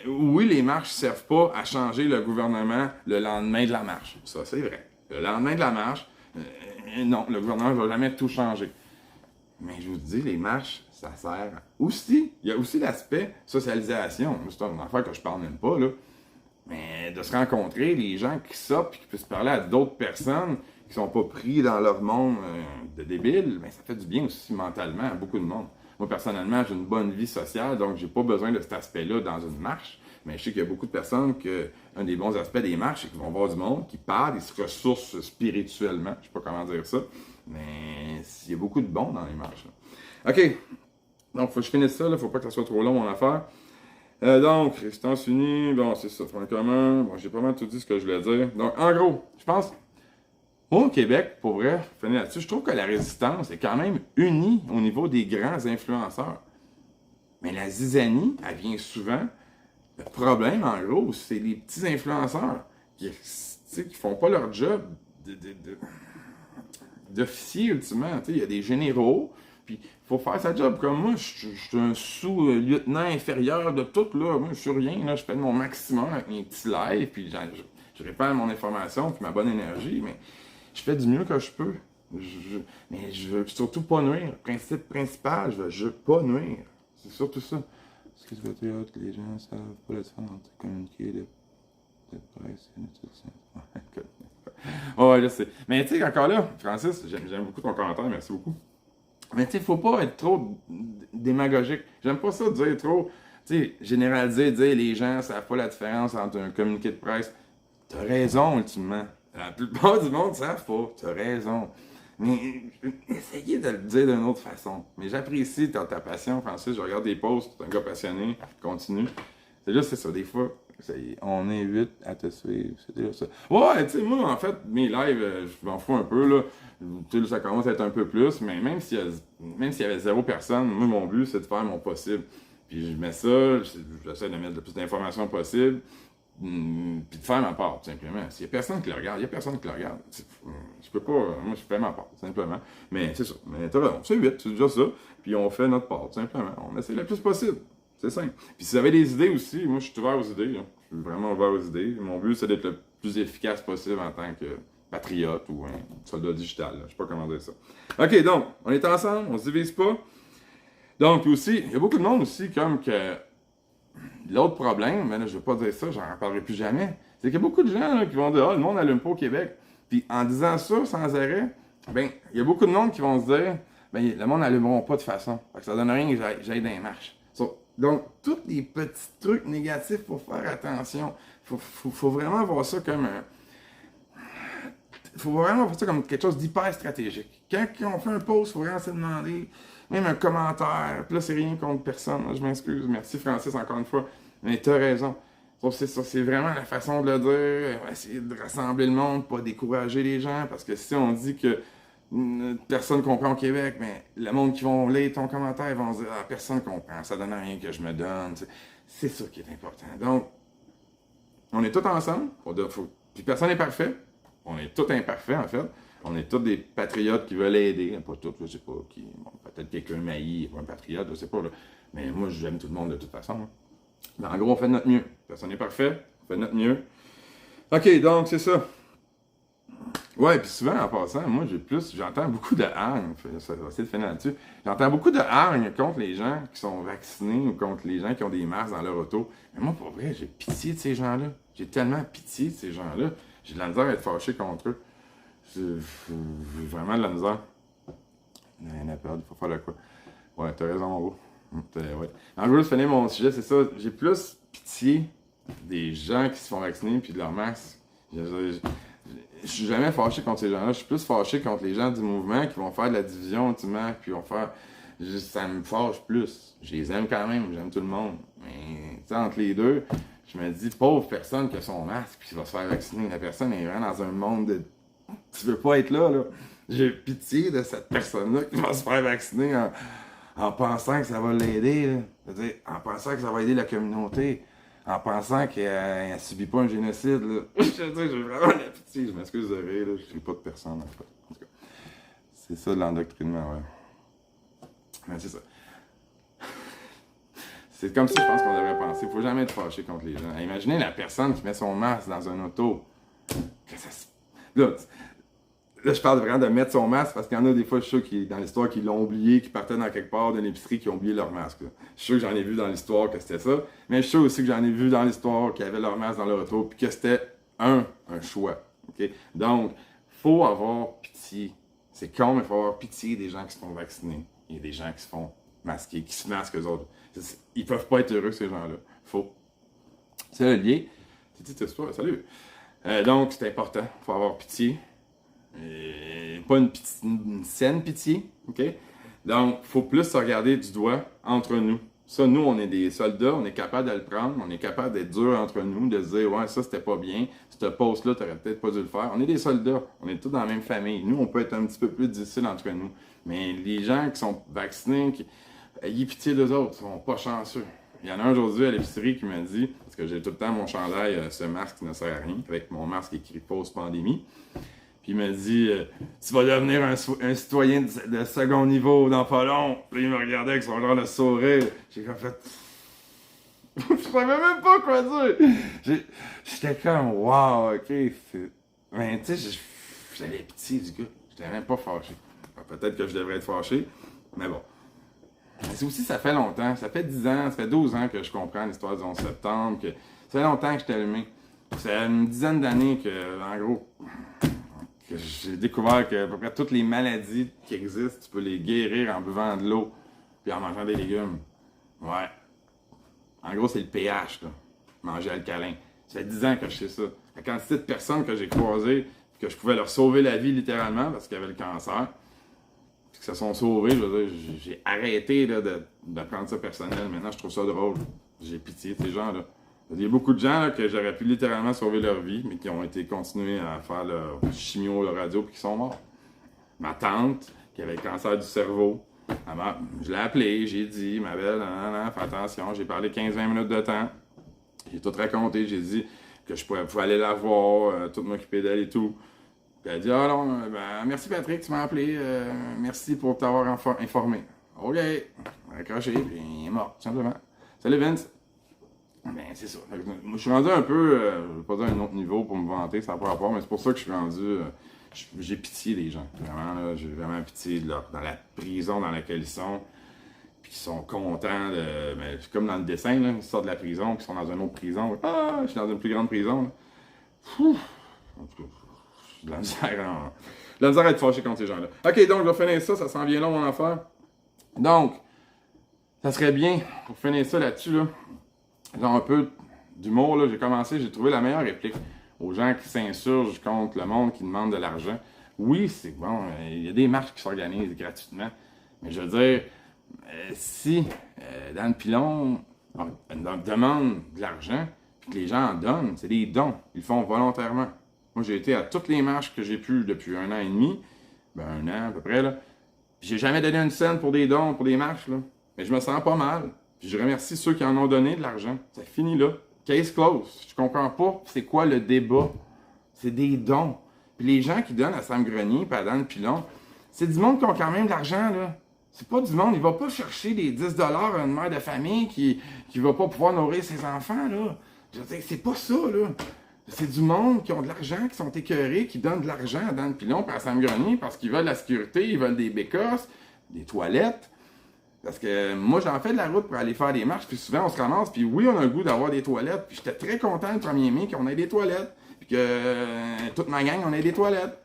Oui, les marches ne servent pas à changer le gouvernement le lendemain de la marche. Ça, c'est vrai. Le lendemain de la marche, non, le gouvernement ne va jamais tout changer. Mais je vous dis, les marches, ça sert aussi. Il y a aussi l'aspect socialisation. C'est une affaire que je parle même pas, là. Mais de se rencontrer, les gens qui sortent et qui puissent parler à d'autres personnes qui sont pas pris dans leur monde de débiles, ben, ça fait du bien aussi mentalement à beaucoup de monde. Moi, personnellement, j'ai une bonne vie sociale, donc j'ai pas besoin de cet aspect-là dans une marche. Mais je sais qu'il y a beaucoup de personnes que un des bons aspects des marches, c'est qu'ils vont voir du monde, qui parlent, ils se ressourcent spirituellement. Je sais pas comment dire ça, mais il y a beaucoup de bons dans les marches. Là. OK. Donc, faut que je finisse ça, là. Faut pas que ça soit trop long, mon affaire. Donc, Résistance unie, bon, c'est ça, point commun. Bon, j'ai pas mal tout dit ce que je voulais dire. Donc, en gros, je pense, au Québec, pour vrai, finir là-dessus, je trouve que la résistance est quand même unie au niveau des grands influenceurs. Mais la zizanie, elle vient souvent. Le problème, en gros, c'est les petits influenceurs qui font pas leur job d'officier, ultimement. Il y a des généraux, puis il faut faire sa job. Comme moi, je suis un sous-lieutenant inférieur de tout, là. Moi, je suis rien, là. Je fais de mon maximum avec mes petits lives, puis je répare mon information, puis ma bonne énergie, mais je fais du mieux que je peux. Mais je veux surtout pas nuire. Principe principal, je veux pas nuire. C'est surtout ça. Est-ce que c'est que les gens savent pas la différence entre communiquer de presse et de oh, là, c'est. Mais tu sais, encore là, Francis, j'aime beaucoup ton commentaire, merci beaucoup. Mais tu sais, faut pas être trop démagogique. J'aime pas ça dire trop, tu sais, généraliser, dire les gens savent pas la différence entre un communiqué de presse. T'as raison, ultimement. La plupart du monde ne savent pas. T'as raison. Mais essayez de le dire d'une autre façon. Mais j'apprécie ta passion, Francis. Je regarde des posts, t'es un gars passionné, continue. C'est juste ça, des fois, on est 8 à te suivre. C'est déjà ça. Ouais, tu sais, moi, en fait, mes lives, je m'en fous un peu, là. Tu sais, ça commence à être un peu plus, mais même s'il y avait 0 personne, moi, mon but, c'est de faire mon possible. Puis je mets ça, j'essaie de mettre le plus d'informations possible. Puis de faire ma part, tout simplement. S'il n'y a personne qui le regarde, il n'y a personne qui le regarde. Je peux pas. Moi, je fais ma part, tout simplement. Mais c'est ça. Mais t'as raison. C'est 8, c'est déjà ça. Puis on fait notre part, tout simplement. On essaie le plus possible. C'est simple. Puis si vous avez des idées aussi, moi, je suis ouvert aux idées. Là. Je suis vraiment ouvert aux idées. Mon but, c'est d'être le plus efficace possible en tant que patriote ou un soldat digital. Là. Je sais pas comment dire ça. OK, donc, on est ensemble, on se divise pas. Donc, aussi, il y a beaucoup de monde aussi, comme que. L'autre problème, mais là, je ne vais pas dire ça, j'en reparlerai plus jamais, c'est qu'il y a beaucoup de gens là, qui vont dire « Ah, le monde n'allume pas au Québec. » Puis en disant ça sans arrêt, ben il y a beaucoup de monde qui vont se dire « Ben le monde n'allumeront pas de façon. » Fait que ça donne rien que j'aille dans les marches. Donc, tous les petits trucs négatifs, il faut faire attention. Faut vraiment voir ça comme faut vraiment voir ça comme quelque chose d'hyper stratégique. Quand on fait un post, il faut vraiment se demander, même un commentaire, puis là, c'est rien contre personne, là, je m'excuse, merci Francis encore une fois, mais t'as raison. Donc, c'est ça, c'est vraiment la façon de le dire, on va essayer de rassembler le monde, pas décourager les gens, parce que si on dit que personne comprend au Québec, mais le monde qui vont lire ton commentaire, ils vont se dire, ah, personne comprend, ça donne rien que je me donne, c'est ça qui est important. Donc, on est tous ensemble, puis personne n'est parfait. On est tous imparfaits, en fait. On est tous des patriotes qui veulent aider. Pas tous, je sais pas. Bon, peut-être quelqu'un maillit, pas un patriote, je sais pas. Là. Mais moi, j'aime tout le monde de toute façon. Hein. Mais en gros, on fait de notre mieux. Personne n'est parfait. On fait de notre mieux. OK, donc, c'est ça. Ouais, puis souvent, en passant, moi, j'entends beaucoup de hargne. Ça va essayer de finir là-dessus. J'entends beaucoup de hargne contre les gens qui sont vaccinés ou contre les gens qui ont des masques dans leur auto. Mais moi, pour vrai, j'ai pitié de ces gens-là. J'ai tellement pitié de ces gens-là. J'ai de la misère à être fâché contre eux. J'ai vraiment de la misère. Il y en a peur, il faut faire le quoi. Ouais, t'as raison, mon gros. Ouais. En gros, je finis mon sujet, c'est ça. J'ai plus pitié des gens qui se font vacciner puis de leur masque. Je suis jamais fâché contre ces gens-là. Je suis plus fâché contre les gens du mouvement qui vont faire de la division, ultimement, puis vont faire. Ça me fâche plus. Je les aime quand même, j'aime tout le monde. Mais, tu sais, entre les deux, je me dis, pauvre personne qui a son masque puis qui va se faire vacciner. La personne est vraiment dans un monde de. Tu veux pas être là, là. J'ai pitié de cette personne-là qui va se faire vacciner en pensant que ça va l'aider, là. C'est-à-dire, en pensant que ça va aider la communauté. en pensant qu'elle ne subit pas un génocide. Là. J'ai vraiment la pitié. Je m'excuse de rire, là. Je ne pas de personne. En fait. En tout cas, c'est ça l'endoctrinement, ouais. Mais c'est ça. C'est comme ça, je pense qu'on devrait penser. Il ne faut jamais être fâché contre les gens. Imaginez la personne qui met son masque dans un auto. Que ça se... Là, je parle vraiment de mettre son masque parce qu'il y en a des fois, je suis sûr, dans l'histoire, qui l'ont oublié, qui partaient dans quelque part d'une épicerie, qui ont oublié leur masque. Là. Je suis sûr que j'en ai vu dans l'histoire que c'était ça. Mais je suis sûr aussi que j'en ai vu dans l'histoire qu'ils avaient leur masque dans leur auto puis que c'était un choix. Okay? Donc, il faut avoir pitié. C'est con, mais il faut avoir pitié des gens qui se font vacciner et des gens qui se font masquer, qui se masquent eux autres. Ils peuvent pas être heureux, ces gens-là. Faut. C'est le lien. C'est cette histoire. Salut. Donc, c'est important. Il faut avoir pitié. Pas une saine pitié, ok? Donc, il faut plus se regarder du doigt entre nous. Ça, nous, on est des soldats, on est capable de le prendre, on est capable d'être dur entre nous, de se dire, ouais, ça, c'était pas bien, cette poste-là, t'aurais peut-être pas dû le faire. On est des soldats, on est tous dans la même famille. Nous, on peut être un petit peu plus difficile entre nous. Mais les gens qui sont vaccinés, ayez pitié d'eux autres, ils sont pas chanceux. Il y en a un aujourd'hui à l'épicerie qui m'a dit, parce que j'ai tout le temps mon chandail, ce masque qui ne sert à rien, avec mon masque écrit post-pandémie. Puis il m'a dit, tu vas devenir un citoyen de second niveau dans pas long. Puis il me regardait avec son genre de sourire. J'ai comme fait... Je savais même pas quoi dire. J'étais comme, wow, ok. Mais tu sais, j'avais pitié du gars. J'étais même pas fâché. Peut-être que je devrais être fâché, mais bon. C'est aussi, ça fait longtemps. Ça fait 10 ans, ça fait 12 ans que je comprends l'histoire du 11 septembre. Ça fait longtemps que j'étais allumé. Ça fait une dizaine d'années que, en gros... J'ai découvert que à peu près toutes les maladies qui existent, tu peux les guérir en buvant de l'eau puis en mangeant des légumes. Ouais. En gros, c'est le pH, là. Manger alcalin. Ça fait 10 ans que je sais ça. La quantité de personnes que j'ai croisées, que je pouvais leur sauver la vie littéralement parce qu'ils avaient le cancer, puis que se sont sauvés, je veux dire, j'ai arrêté là, de prendre ça personnel. Maintenant, je trouve ça drôle. J'ai pitié de ces gens-là. Il y a beaucoup de gens là, que j'aurais pu littéralement sauver leur vie, mais qui ont été continués à faire leur chimio, leur radio, puis qui sont morts. Ma tante, qui avait le cancer du cerveau, je l'ai appelée, j'ai dit, ma belle, fais attention, j'ai parlé 15-20 minutes de temps. J'ai tout raconté, j'ai dit que je pouvais aller la voir, tout m'occuper d'elle et tout. Puis elle a dit, ah non, ben, merci Patrick, tu m'as appelé, merci pour t'avoir informé. OK, accroché, puis il est mort, tout simplement. Salut Vince. Ben, c'est ça. Moi, je suis rendu un peu, je vais pas dire un autre niveau pour me vanter, ça n'a pas rapport, mais c'est pour ça que je suis rendu, j'ai pitié des gens. Vraiment, là, j'ai vraiment pitié dans la prison dans laquelle ils sont, puis ils sont contents de, mais c'est comme dans le dessin, là, ils sortent de la prison, puis ils sont dans une autre prison. Ah, je suis dans une plus grande prison. Là. En tout cas, j'ai de la misère à être fâché contre ces gens-là. Ok, donc, je vais finir ça, ça s'en vient long, mon affaire. Donc, ça serait bien, pour finir ça là-dessus, là, genre un peu d'humour, là, j'ai trouvé la meilleure réplique aux gens qui s'insurgent contre le monde qui demande de l'argent. Oui, c'est bon, il y a des marches qui s'organisent gratuitement, mais je veux dire, si Dan Pilon demande de l'argent, puis que les gens en donnent, c'est des dons, ils le font volontairement. Moi, j'ai été à toutes les marches que j'ai pu depuis 1 an et demi, ben 1 an à peu près, là, puis j'ai jamais donné une scène pour des dons, pour des marches, là, mais je me sens pas mal. Puis je remercie ceux qui en ont donné de l'argent. Ça finit là. Case close. Je comprends pas c'est quoi le débat. C'est des dons. Puis les gens qui donnent à Sam Grenier et à Dan Pilon, c'est du monde qui ont quand même de l'argent, là. C'est pas du monde. Il va pas chercher des 10$ à une mère de famille qui va pas pouvoir nourrir ses enfants, là. Je veux dire, c'est pas ça, là. C'est du monde qui ont de l'argent, qui sont écœurés, qui donnent de l'argent à Dan Pilon et à Sam Grenier parce qu'ils veulent la sécurité, ils veulent des bécosses, des toilettes. Parce que moi, j'en fais de la route pour aller faire des marches, puis souvent, on se ramasse, puis oui, on a le goût d'avoir des toilettes, puis j'étais très content le 1er mai qu'on ait des toilettes, puis que toute ma gang, on ait des toilettes.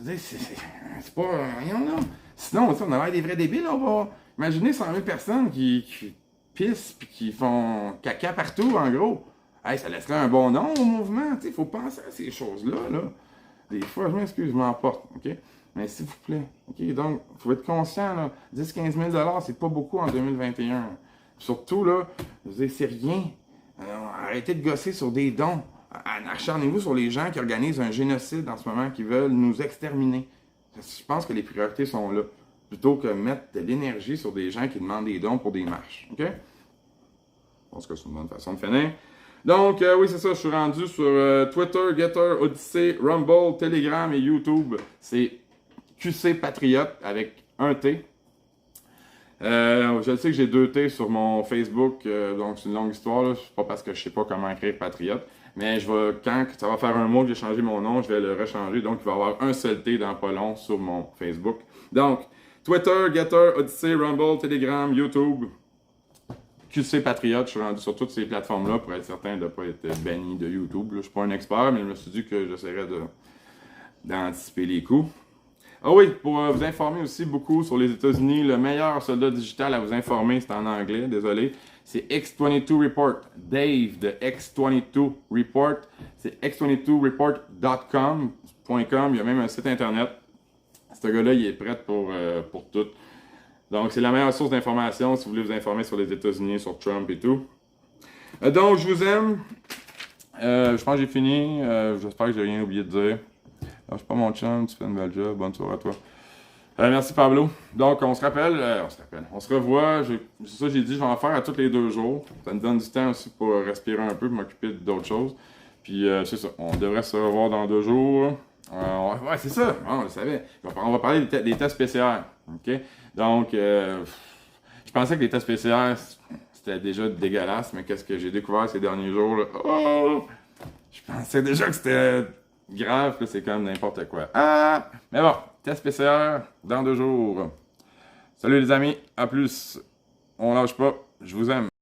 C'est pas rien, là. Sinon, on a l'air des vrais débiles, on va... Imaginez 100 000 personnes qui pissent, puis qui font caca partout, en gros. Hey, ça laisserait un bon nom au mouvement, tu sais, faut penser à ces choses-là, là. Des fois, je m'excuse, je m'emporte, OK? Mais s'il vous plaît, OK, donc, il faut être conscient, là, 10-15 000 $, c'est pas beaucoup en 2021. Surtout, là, c'est rien. Arrêtez de gosser sur des dons. Acharnez-vous sur les gens qui organisent un génocide en ce moment, qui veulent nous exterminer. Je pense que les priorités sont là, plutôt que mettre de l'énergie sur des gens qui demandent des dons pour des marches, OK? Je pense que c'est une bonne façon de finir. Donc, oui, c'est ça, je suis rendu sur Twitter, Getter, Odyssey, Rumble, Telegram et YouTube. C'est QC Patriote avec un T. Je sais que j'ai 2 T sur mon Facebook, donc c'est une longue histoire, là. C'est pas parce que je sais pas comment écrire Patriote. Mais quand ça va faire un mois que j'ai changé mon nom, je vais le rechanger. Donc, il va y avoir un seul T dans pas long sur mon Facebook. Donc, Twitter, Getter, Odyssey, Rumble, Telegram, YouTube. QC Patriote, je suis rendu sur toutes ces plateformes-là pour être certain de ne pas être banni de YouTube. Là, je ne suis pas un expert, mais je me suis dit que j'essaierais d'anticiper les coups. Ah oui, pour vous informer aussi beaucoup sur les États-Unis, le meilleur soldat digital à vous informer, c'est en anglais, désolé, c'est X22 Report. Dave de X22 Report. C'est x22report.com. Il y a même un site internet. Ce gars-là, il est prêt pour tout. Donc, c'est la meilleure source d'information si vous voulez vous informer sur les États-Unis, sur Trump et tout. Donc, je vous aime. Je pense que j'ai fini. J'espère que j'ai rien oublié de dire. Alors, je suis pas mon chum, tu fais une belle job. Bonne soirée à toi. Merci Pablo. Donc, on se rappelle. On se revoit. C'est ça que j'ai dit, je vais en faire à tous les 2 jours. Ça me donne du temps aussi pour respirer un peu, pour m'occuper d'autres choses. Puis, c'est ça. On devrait se revoir dans 2 jours. Ouais, c'est ça. On le savait. On va parler des tests PCR. OK? Donc, je pensais que les tests PCR, c'était déjà dégueulasse, mais qu'est-ce que j'ai découvert ces derniers jours, là? Oh! Je pensais déjà que c'était grave, là, c'est comme n'importe quoi. Ah! Mais bon, test PCR dans 2 jours. Salut les amis, à plus. On lâche pas, je vous aime.